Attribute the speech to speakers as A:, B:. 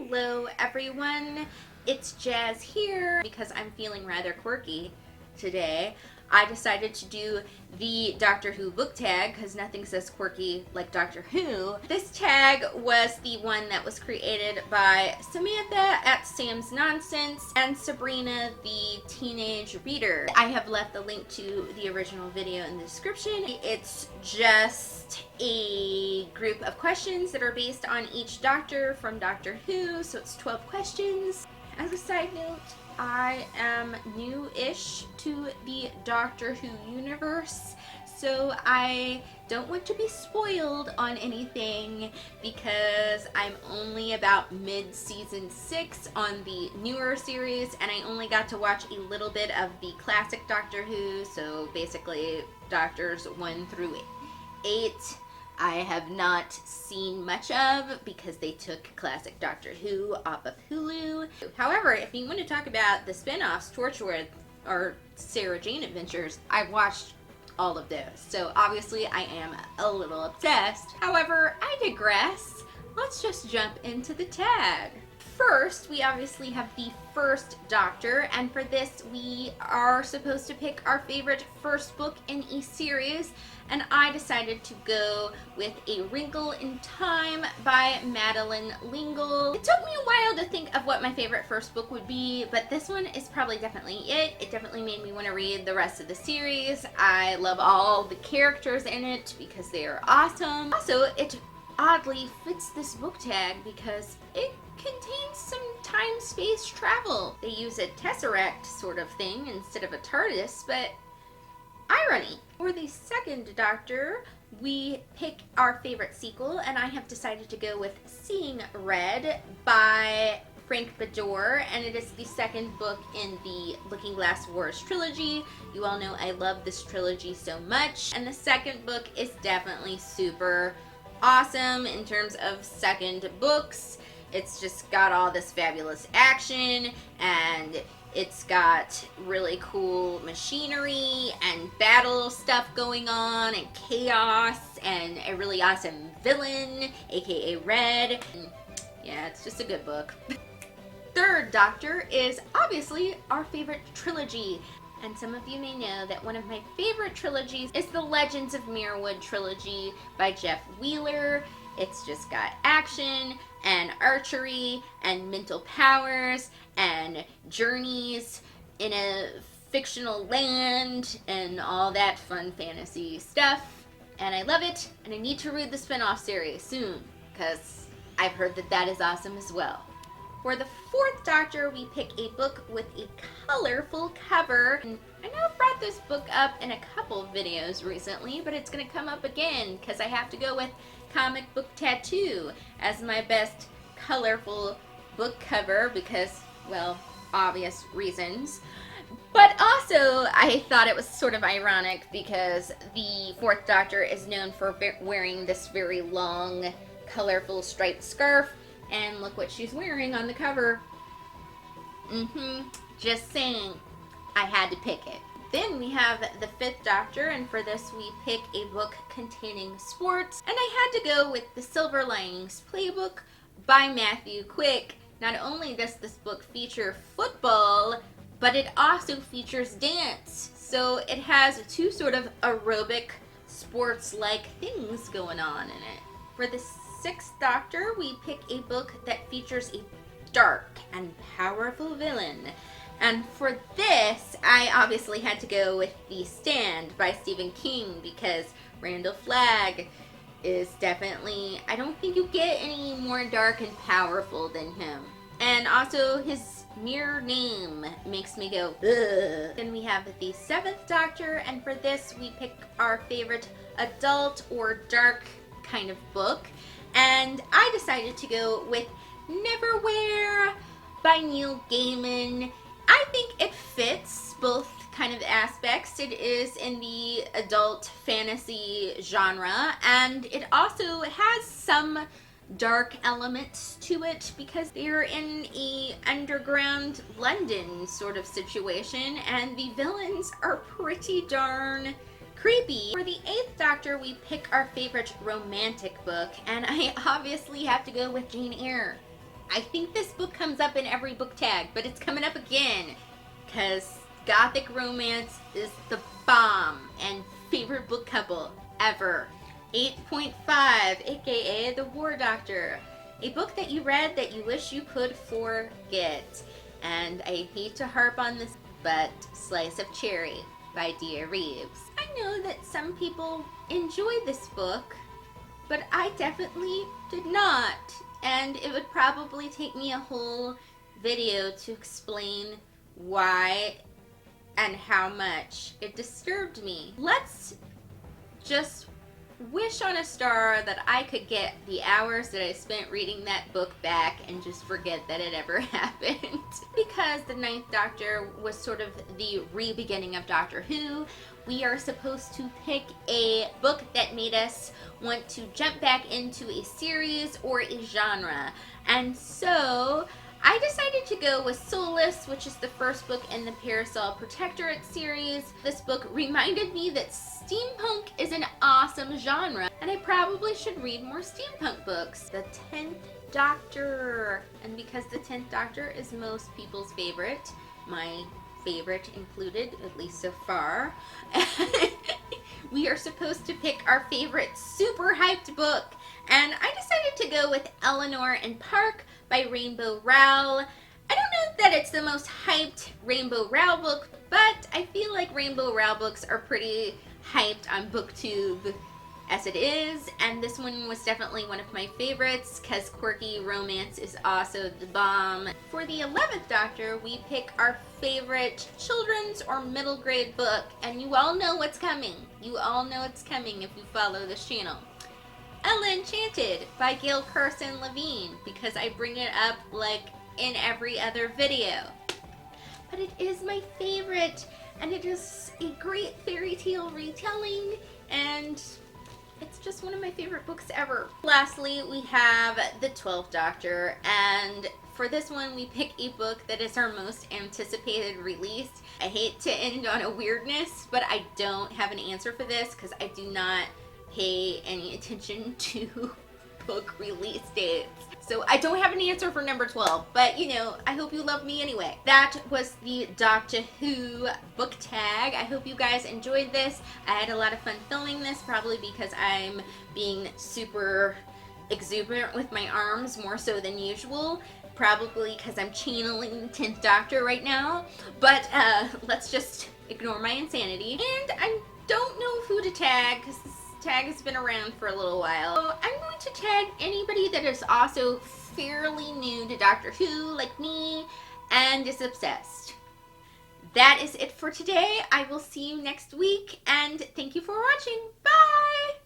A: Hello everyone, it's Jazz here. Because I'm feeling rather quirky today, I decided to do the Doctor Who book tag because nothing says quirky like Doctor Who. This tag was the one that was created by Samantha at Sam's Nonsense and Sabrina the Teenage Reader. I have left the link to the original video in the description. It's just a group of questions that are based on each Doctor from Doctor Who, so it's 12 questions. As a side note, I am new-ish to the Doctor Who universe, so I don't want to be spoiled on anything because I'm only about mid-season 6 on the newer series, and I only got to watch a little bit of the classic Doctor Who, so basically Doctors 1 through 8. I have not seen much of because they took classic Doctor Who off of Hulu. However, if you want to talk about the spin-offs, Torchwood or Sarah Jane Adventures, I've watched all of those. So obviously I am a little obsessed. However, I digress. Let's just jump into the tag. First, we obviously have the first Doctor, and for this we are supposed to pick our favorite first book in a series, and I decided to go with A Wrinkle in Time by Madeleine L'Engle. It took me a while to think of what my favorite first book would be, but this one is probably definitely it. It definitely made me want to read the rest of the series. I love all the characters in it because they are awesome. Also, it oddly fits this book tag because it contains some time-space travel. They use a tesseract sort of thing instead of a TARDIS, but irony. For the second Doctor, we pick our favorite sequel, and I have decided to go with Seeing Red by Frank Bador, and it is the second book in the Looking Glass Wars trilogy. You all know I love this trilogy so much, and the second book is definitely super awesome in terms of second books. It's just got all this fabulous action, and it's got really cool machinery and battle stuff going on and chaos and a really awesome villain, aka Red. Yeah, it's just a good book. Third Doctor is obviously our favorite trilogy. And some of you may know that one of my favorite trilogies is the Legends of Mirrorwood trilogy by Jeff Wheeler. It's just got action and archery and mental powers and journeys in a fictional land and all that fun fantasy stuff. And I love it, and I need to read the spin-off series soon because I've heard that that is awesome as well. For the fourth Doctor, we pick a book with a colorful cover. And I know I've brought this book up in a couple of videos recently, but it's going to come up again because I have to go with Comic Book Tattoo as my best colorful book cover because, well, obvious reasons. But also, I thought it was sort of ironic because the fourth Doctor is known for wearing this very long, colorful striped scarf. And look what she's wearing on the cover. Just saying. I had to pick it. Then we have the fifth Doctor, and for this we pick a book containing sports. And I had to go with The Silver Linings Playbook by Matthew Quick. Not only does this book feature football, but it also features dance. So it has two sort of aerobic sports-like things going on in it. For the sixth Doctor, we pick a book that features a dark and powerful villain. And for this, I obviously had to go with The Stand by Stephen King because Randall Flagg is definitely, I don't think you get any more dark and powerful than him. And also his mere name makes me go, ugh. Then we have the seventh Doctor, and for this we pick our favorite adult or dark kind of book. And I decided to go with Neverwhere by Neil Gaiman. I think it fits both kind of aspects. It is in the adult fantasy genre, and it also has some dark elements to it because they're in a underground London sort of situation, and the villains are pretty darn creepy. For the eighth Doctor, we pick our favorite romantic book, and I obviously have to go with Jane Eyre. I think this book comes up in every book tag, but it's coming up again because gothic romance is the bomb and favorite book couple ever. 8.5, aka The War Doctor. A book that you read that you wish you could forget. And I hate to harp on this, but Slice of Cherry by Dia Reeves. I know that some people enjoy this book, but I definitely did not. And it would probably take me a whole video to explain why and how much it disturbed me. Let's just wish on a star that I could get the hours that I spent reading that book back and just forget that it ever happened. Because the Ninth Doctor was sort of the re-beginning of Doctor Who, we are supposed to pick a book that made us want to jump back into a series or a genre. And so I decided to go with Soulless, which is the first book in the Parasol Protectorate series. This book reminded me that steampunk is an awesome genre, and I probably should read more steampunk books. The 10th Doctor. And because the 10th Doctor is most people's favorite, my favorite included, at least so far, we are supposed to pick our favorite super hyped book. And I decided to go with Eleanor and Park by Rainbow Rowell. I don't know that it's the most hyped Rainbow Rowell book, but I feel like Rainbow Rowell books are pretty hyped on BookTube as it is, and this one was definitely one of my favorites because quirky romance is also the bomb. For the 11th Doctor, we pick our favorite children's or middle grade book, and you all know what's coming. You all know it's coming if you follow this channel. Ella Enchanted by Gail Carson Levine, because I bring it up like in every other video. But it is my favorite, and it is a great fairy tale retelling, and it's just one of my favorite books ever. Lastly, we have the 12th Doctor, and for this one we pick a book that is our most anticipated release. I hate to end on a weirdness, but I don't have an answer for this because I do not pay any attention to book release dates. So I don't have an answer for number 12, but you know, I hope you love me anyway. That was the Doctor Who book tag. I hope you guys enjoyed this. I had a lot of fun filming this, probably because I'm being super exuberant with my arms, more so than usual. Probably because I'm channeling the 10th Doctor right now. But let's just ignore my insanity. And I don't know who to tag, because this tag has been around for a little while. So I'm going to tag anybody that is also fairly new to Doctor Who, like me, and is obsessed. That is it for today. I will see you next week, and thank you for watching. Bye!